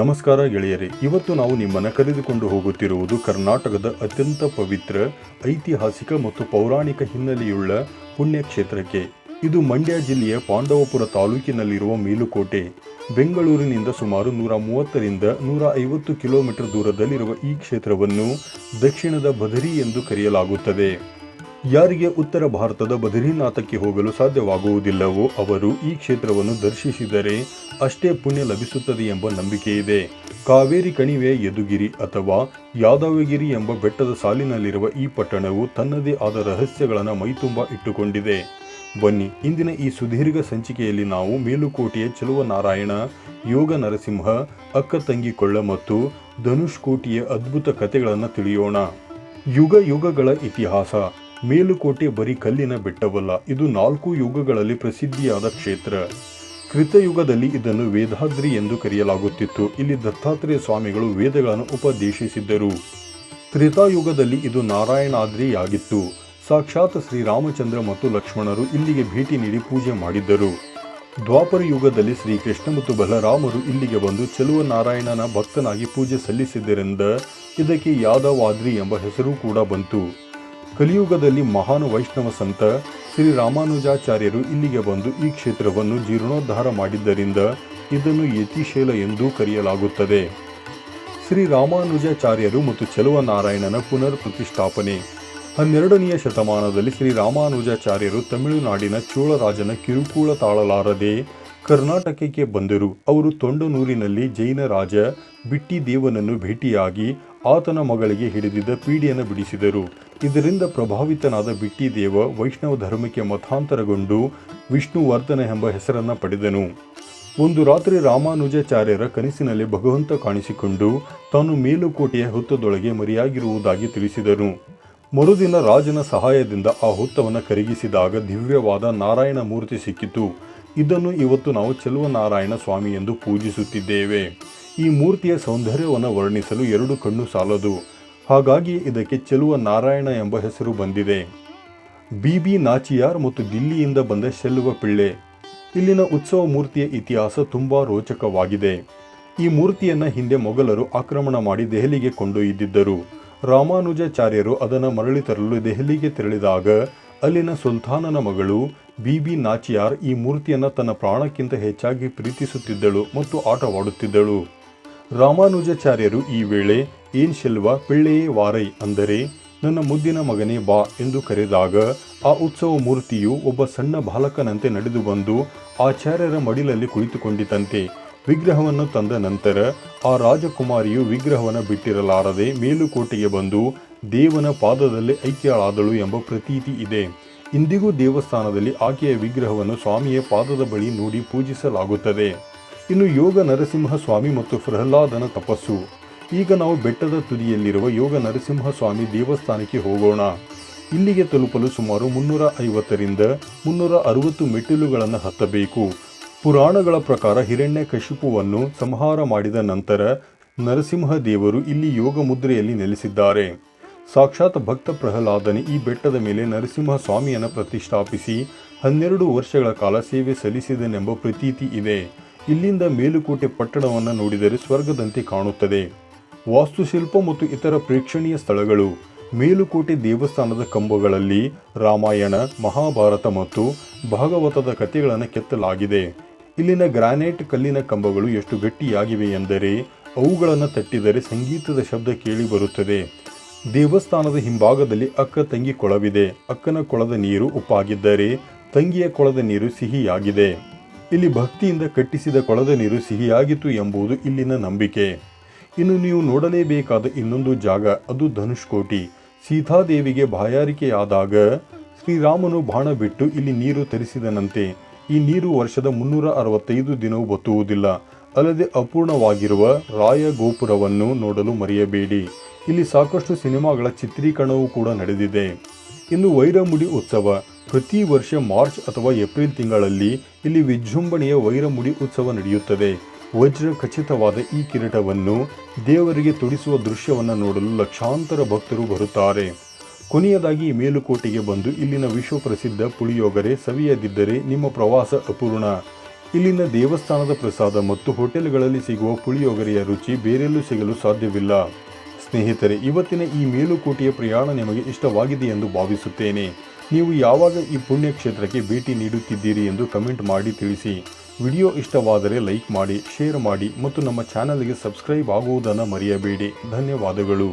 ನಮಸ್ಕಾರ ಗೆಳೆಯರೇ, ಇವತ್ತು ನಾವು ನಿಮ್ಮನ್ನು ಕರೆದುಕೊಂಡು ಹೋಗುತ್ತಿರುವುದು ಕರ್ನಾಟಕದ ಅತ್ಯಂತ ಪವಿತ್ರ, ಐತಿಹಾಸಿಕ ಮತ್ತು ಪೌರಾಣಿಕ ಹಿನ್ನೆಲೆಯುಳ್ಳ ಪುಣ್ಯಕ್ಷೇತ್ರಕ್ಕೆ. ಇದು ಮಂಡ್ಯ ಜಿಲ್ಲೆಯ ಪಾಂಡವಪುರ ತಾಲೂಕಿನಲ್ಲಿರುವ ಮೇಲುಕೋಟೆ. ಬೆಂಗಳೂರಿನಿಂದ ಸುಮಾರು 130ರಿಂದ 150 ಕಿಲೋಮೀಟರ್ ದೂರದಲ್ಲಿರುವ ಈ ಕ್ಷೇತ್ರವನ್ನು ದಕ್ಷಿಣದ ಬದರಿ ಎಂದು ಕರೆಯಲಾಗುತ್ತದೆ. ಯಾರಿಗೆ ಉತ್ತರ ಭಾರತದ ಬದರಿನಾಥಕ್ಕೆ ಹೋಗಲು ಸಾಧ್ಯವಾಗುವುದಿಲ್ಲವೋ ಅವರು ಈ ಕ್ಷೇತ್ರವನ್ನು ದರ್ಶಿಸಿದರೆ ಅಷ್ಟೇ ಪುಣ್ಯ ಲಭಿಸುತ್ತದೆ ಎಂಬ ನಂಬಿಕೆ ಇದೆ. ಕಾವೇರಿ ಕಣಿವೆಯ ಯದುಗಿರಿ ಅಥವಾ ಯಾದವಗಿರಿ ಎಂಬ ಬೆಟ್ಟದ ಸಾಲಿನಲ್ಲಿರುವ ಈ ಪಟ್ಟಣವು ತನ್ನದೇ ಆದ ರಹಸ್ಯಗಳನ್ನು ಮೈತುಂಬ ಇಟ್ಟುಕೊಂಡಿದೆ. ಬನ್ನಿ, ಇಂದಿನ ಈ ಸುದೀರ್ಘ ಸಂಚಿಕೆಯಲ್ಲಿ ನಾವು ಮೇಲುಕೋಟೆಯ ಚೆಲುವನಾರಾಯಣ, ಯೋಗ ನರಸಿಂಹ, ಅಕ್ಕ ತಂಗಿ ಕೊಳ್ಳ ಮತ್ತು ಧನುಷ್ಕೋಟಿಯ ಅದ್ಭುತ ಕಥೆಗಳನ್ನು ತಿಳಿಯೋಣ. ಯುಗ ಯುಗಗಳ ಇತಿಹಾಸ. ಮೇಲುಕೋಟೆ ಬರೀ ಕಲ್ಲಿನ ಬೆಟ್ಟವಲ್ಲ, ಇದು 4 ಯುಗಗಳಲ್ಲಿ ಪ್ರಸಿದ್ಧಿಯಾದ ಕ್ಷೇತ್ರ. ಕೃತಯುಗದಲ್ಲಿ ಇದನ್ನು ವೇದಾದ್ರಿ ಎಂದು ಕರೆಯಲಾಗುತ್ತಿತ್ತು. ಇಲ್ಲಿ ದತ್ತಾತ್ರೇಯ ಸ್ವಾಮಿಗಳು ವೇದಗಳನ್ನು ಉಪದೇಶಿಸಿದ್ದರು. ತ್ರೇತಾಯುಗದಲ್ಲಿ ಇದು ನಾರಾಯಣಾದ್ರಿಯಾಗಿತ್ತು. ಸಾಕ್ಷಾತ್ ಶ್ರೀರಾಮಚಂದ್ರ ಮತ್ತು ಲಕ್ಷ್ಮಣರು ಇಲ್ಲಿಗೆ ಭೇಟಿ ನೀಡಿ ಪೂಜೆ ಮಾಡಿದ್ದರು. ದ್ವಾಪರ ಯುಗದಲ್ಲಿ ಶ್ರೀಕೃಷ್ಣ ಮತ್ತು ಬಲರಾಮರು ಇಲ್ಲಿಗೆ ಬಂದು ಚೆಲುವನಾರಾಯಣನ ಭಕ್ತನಾಗಿ ಪೂಜೆ ಸಲ್ಲಿಸಿದ್ದರಿಂದ ಇದಕ್ಕೆ ಯಾದವಾದ್ರಿ ಎಂಬ ಹೆಸರು ಕೂಡ ಬಂತು. ಕಲಿಯುಗದಲ್ಲಿ ಮಹಾನ್ ವೈಷ್ಣವ ಸಂತ ಶ್ರೀ ರಾಮಾನುಜಾಚಾರ್ಯರು ಇಲ್ಲಿಗೆ ಬಂದು ಈ ಕ್ಷೇತ್ರವನ್ನು ಜೀರ್ಣೋದ್ಧಾರ ಮಾಡಿದ್ದರಿಂದ ಇದನ್ನು ಯತಿಶೈಲ ಎಂದೂ ಕರೆಯಲಾಗುತ್ತದೆ. ಶ್ರೀ ರಾಮಾನುಜಾಚಾರ್ಯರು ಮತ್ತು ಚೆಲುವನಾರಾಯಣನ ಪುನರ್ ಪ್ರತಿಷ್ಠಾಪನೆ. 12ನೆಯ ಶತಮಾನದಲ್ಲಿ ಶ್ರೀ ರಾಮಾನುಜಾಚಾರ್ಯರು ತಮಿಳುನಾಡಿನ ಚೋಳರಾಜನ ಕಿರುಕುಳ ತಾಳಲಾರದೆ ಕರ್ನಾಟಕಕ್ಕೆ ಬಂದರು. ಅವರು ತೊಂಡನೂರಿನಲ್ಲಿ ಜೈನ ರಾಜ ಬಿಟ್ಟಿದೇವನನ್ನು ಭೇಟಿಯಾಗಿ ಆತನ ಮಗಳಿಗೆ ಹಿಡಿದಿದ್ದ ಪೀಡೆಯನ್ನು ಬಿಡಿಸಿದರು. ಇದರಿಂದ ಪ್ರಭಾವಿತನಾದ ಬಿಟ್ಟಿದೇವ ವೈಷ್ಣವ ಧರ್ಮಕ್ಕೆ ಮತಾಂತರಗೊಂಡು ವಿಷ್ಣುವರ್ಧನ ಎಂಬ ಹೆಸರನ್ನು ಪಡೆದನು. ಒಂದು ರಾತ್ರಿ ರಾಮಾನುಜಾಚಾರ್ಯರ ಕನಸಿನಲ್ಲಿ ಭಗವಂತ ಕಾಣಿಸಿಕೊಂಡು ತಾನು ಮೇಲುಕೋಟೆಯ ಹುತ್ತದೊಳಗೆ ಮರೆಯಾಗಿರುವುದಾಗಿ ತಿಳಿಸಿದನು. ಮರುದಿನ ರಾಜನ ಸಹಾಯದಿಂದ ಆ ಹುತ್ತವನ್ನು ಕರಗಿಸಿದಾಗ ದಿವ್ಯವಾದ ನಾರಾಯಣ ಮೂರ್ತಿ ಸಿಕ್ಕಿತು. ಇದನ್ನು ಇವತ್ತು ನಾವು ಚೆಲುವನಾರಾಯಣ ಸ್ವಾಮಿ ಎಂದು ಪೂಜಿಸುತ್ತಿದ್ದೇವೆ. ಈ ಮೂರ್ತಿಯ ಸೌಂದರ್ಯವನ್ನು ವರ್ಣಿಸಲು 2 ಕಣ್ಣು ಸಾಲದು. ಹಾಗಾಗಿ ಇದಕ್ಕೆ ಚೆಲುವನಾರಾಯಣ ಎಂಬ ಹೆಸರು ಬಂದಿದೆ. ಬಿ ನಾಚಿಯಾರ್ ಮತ್ತು ದಿಲ್ಲಿಯಿಂದ ಬಂದ ಶೆಲ್ವ ಪಿಳ್ಳೆ. ಇಲ್ಲಿನ ಉತ್ಸವ ಮೂರ್ತಿಯ ಇತಿಹಾಸ ತುಂಬಾ ರೋಚಕವಾಗಿದೆ. ಈ ಮೂರ್ತಿಯನ್ನು ಹಿಂದೆ ಮೊಘಲರು ಆಕ್ರಮಣ ಮಾಡಿ ದೆಹಲಿಗೆ ಕೊಂಡೊಯ್ದಿದ್ದರು. ರಾಮಾನುಜಾಚಾರ್ಯರು ಅದನ್ನು ಮರಳಿ ತರಲು ದೆಹಲಿಗೆ ತೆರಳಿದಾಗ ಅಲ್ಲಿನ ಸುಲ್ತಾನನ ಮಗಳು ಬಿ ನಾಚಿಯಾರ್ ಈ ಮೂರ್ತಿಯನ್ನು ತನ್ನ ಪ್ರಾಣಕ್ಕಿಂತ ಹೆಚ್ಚಾಗಿ ಪ್ರೀತಿಸುತ್ತಿದ್ದಳು ಮತ್ತು ಆಟವಾಡುತ್ತಿದ್ದಳು. ರಾಮಾನುಜಾಚಾರ್ಯರು ಈ ವೇಳೆ ಏನ್ ಶೆಲ್ವ ಪಿಳ್ಳೆಯೇ ವಾರೈ, ಅಂದರೆ ನನ್ನ ಮುದ್ದಿನ ಮಗನೇ ಬಾ ಎಂದು ಕರೆದಾಗ ಆ ಉತ್ಸವ ಮೂರ್ತಿಯು ಒಬ್ಬ ಸಣ್ಣ ಬಾಲಕನಂತೆ ನಡೆದು ಬಂದು ಆಚಾರ್ಯರ ಮಡಿಲಲ್ಲಿ ಕುಳಿತುಕೊಂಡಿತಂತೆ. ವಿಗ್ರಹವನ್ನು ತಂದ ನಂತರ ಆ ರಾಜಕುಮಾರಿಯು ವಿಗ್ರಹವನ್ನು ಬಿಟ್ಟಿರಲಾರದೆ ಮೇಲುಕೋಟೆಗೆ ಬಂದು ದೇವನ ಪಾದದಲ್ಲಿ ಐಕ್ಯಳಾದಳು ಎಂಬ ಪ್ರತೀತಿ ಇದೆ. ಇಂದಿಗೂ ದೇವಸ್ಥಾನದಲ್ಲಿ ಆಕೆಯ ವಿಗ್ರಹವನ್ನು ಸ್ವಾಮಿಯ ಪಾದದ ಬಳಿ ನೋಡಿ ಪೂಜಿಸಲಾಗುತ್ತದೆ. ಇನ್ನು ಯೋಗ ನರಸಿಂಹ ಸ್ವಾಮಿ ಮತ್ತು ಪ್ರಹ್ಲಾದನ ತಪಸ್ಸು. ಈಗ ನಾವು ಬೆಟ್ಟದ ತುದಿಯಲ್ಲಿರುವ ಯೋಗ ನರಸಿಂಹ ಸ್ವಾಮಿ ದೇವಸ್ಥಾನಕ್ಕೆ ಹೋಗೋಣ. ಇಲ್ಲಿಗೆ ತಲುಪಲು ಸುಮಾರು 350ರಿಂದ 360 ಮೆಟ್ಟಿಲುಗಳನ್ನು ಹತ್ತಬೇಕು. ಪುರಾಣಗಳ ಪ್ರಕಾರ ಹಿರಣ್ಯಕಶಿಪುವನ್ನು ಸಂಹಾರ ಮಾಡಿದ ನಂತರ ನರಸಿಂಹ ದೇವರು ಇಲ್ಲಿ ಯೋಗ ಮುದ್ರೆಯಲ್ಲಿ ನೆಲೆಸಿದ್ದಾರೆ. ಸಾಕ್ಷಾತ್ ಭಕ್ತ ಪ್ರಹ್ಲಾದನೆ ಈ ಬೆಟ್ಟದ ಮೇಲೆ ನರಸಿಂಹ ಸ್ವಾಮಿಯನ್ನು ಪ್ರತಿಷ್ಠಾಪಿಸಿ 12 ವರ್ಷಗಳ ಕಾಲ ಸೇವೆ ಸಲ್ಲಿಸಿದನೆಂಬ ಪ್ರತೀತಿ ಇದೆ. ಇಲ್ಲಿಂದ ಮೇಲುಕೋಟೆ ಪಟ್ಟಣವನ್ನು ನೋಡಿದರೆ ಸ್ವರ್ಗದಂತೆ ಕಾಣುತ್ತದೆ. ವಾಸ್ತುಶಿಲ್ಪ ಮತ್ತು ಇತರ ಪ್ರೇಕ್ಷಣೀಯ ಸ್ಥಳಗಳು. ಮೇಲುಕೋಟೆ ದೇವಸ್ಥಾನದ ಕಂಬಗಳಲ್ಲಿ ರಾಮಾಯಣ, ಮಹಾಭಾರತ ಮತ್ತು ಭಾಗವತದ ಕಥೆಗಳನ್ನು ಕೆತ್ತಲಾಗಿದೆ. ಇಲ್ಲಿನ ಗ್ರಾನೈಟ್ ಕಲ್ಲಿನ ಕಂಬಗಳು ಎಷ್ಟು ಗಟ್ಟಿಯಾಗಿವೆ ಎಂದರೆ ಅವುಗಳನ್ನು ತಟ್ಟಿದರೆ ಸಂಗೀತದ ಶಬ್ದ ಕೇಳಿ ಬರುತ್ತದೆ. ದೇವಸ್ಥಾನದ ಹಿಂಭಾಗದಲ್ಲಿ ಅಕ್ಕ ತಂಗಿ ಕೊಳವಿದೆ. ಅಕ್ಕನ ಕೊಳದ ನೀರು ಉಪ್ಪಾಗಿದ್ದರೆ ತಂಗಿಯ ಕೊಳದ ನೀರು ಸಿಹಿಯಾಗಿದೆ. ಇಲ್ಲಿ ಭಕ್ತಿಯಿಂದ ಕಟ್ಟಿಸಿದ ಕೊಳದ ನೀರು ಸಿಹಿಯಾಗಿತ್ತು ಎಂಬುದು ಇಲ್ಲಿನ ನಂಬಿಕೆ. ಇನ್ನು ನೀವು ನೋಡಲೇಬೇಕಾದ ಇನ್ನೊಂದು ಜಾಗ, ಅದು ಧನುಷ್ಕೋಟಿ. ಸೀತಾದೇವಿಗೆ ಬಾಯಾರಿಕೆಯಾದಾಗ ಶ್ರೀರಾಮನು ಬಾಣ ಬಿಟ್ಟು ಇಲ್ಲಿ ನೀರು ತರಿಸಿದನಂತೆ. ಈ ನೀರು ವರ್ಷದ 365 ದಿನವೂ ಬತ್ತುವುದಿಲ್ಲ. ಅಲ್ಲದೆ ಅಪೂರ್ಣವಾಗಿರುವ ರಾಯ ಗೋಪುರವನ್ನು ನೋಡಲು ಮರೆಯಬೇಡಿ. ಇಲ್ಲಿ ಸಾಕಷ್ಟು ಸಿನಿಮಾಗಳ ಚಿತ್ರೀಕರಣವೂ ಕೂಡ ನಡೆದಿದೆ. ಇನ್ನು ವೈರಮುಡಿ ಉತ್ಸವ. ಪ್ರತಿ ವರ್ಷ ಮಾರ್ಚ್ ಅಥವಾ ಏಪ್ರಿಲ್ ತಿಂಗಳಲ್ಲಿ ಇಲ್ಲಿ ವಿಜೃಂಭಣೆಯ ವೈರಮುಡಿ ಉತ್ಸವ ನಡೆಯುತ್ತದೆ. ವಜ್ರ ಖಚಿತವಾದ ಈ ಕಿರೀಟವನ್ನು ದೇವರಿಗೆ ತೊಡಿಸುವ ದೃಶ್ಯವನ್ನು ನೋಡಲು ಲಕ್ಷಾಂತರ ಭಕ್ತರು ಬರುತ್ತಾರೆ. ಕೊನೆಯದಾಗಿ ಮೇಲುಕೋಟೆಗೆ ಬಂದು ಇಲ್ಲಿನ ವಿಶ್ವ ಪ್ರಸಿದ್ಧ ಪುಳಿಯೋಗರೆ ಸವಿಯದಿದ್ದರೆ ನಿಮ್ಮ ಪ್ರವಾಸ ಅಪೂರ್ಣ. ಇಲ್ಲಿನ ದೇವಸ್ಥಾನದ ಪ್ರಸಾದ ಮತ್ತು ಹೋಟೆಲ್ಗಳಲ್ಲಿ ಸಿಗುವ ಪುಳಿಯೋಗರೆಯ ರುಚಿ ಬೇರೆಲ್ಲೂ ಸಿಗಲು ಸಾಧ್ಯವಿಲ್ಲ. ಸ್ನೇಹಿತರೆ, ಇವತ್ತಿನ ಈ ಮೇಲುಕೋಟೆಯ ಪ್ರಯಾಣ ನಿಮಗೆ ಇಷ್ಟವಾಗಿದೆ ಎಂದು ಭಾವಿಸುತ್ತೇನೆ. ನೀವು ಯಾವಾಗ ಈ ಪುಣ್ಯಕ್ಷೇತ್ರಕ್ಕೆ ಭೇಟಿ ನೀಡುತ್ತಿದ್ದೀರಿ ಎಂದು ಕಮೆಂಟ್ ಮಾಡಿ ತಿಳಿಸಿ. ವಿಡಿಯೋ ಇಷ್ಟವಾದರೆ ಲೈಕ್ ಮಾಡಿ, ಶೇರ್ ಮಾಡಿ ಮತ್ತು ನಮ್ಮ ಚಾನಲ್ಗೆ ಸಬ್ಸ್ಕ್ರೈಬ್ ಆಗುವುದನ್ನು ಮರೆಯಬೇಡಿ. ಧನ್ಯವಾದಗಳು.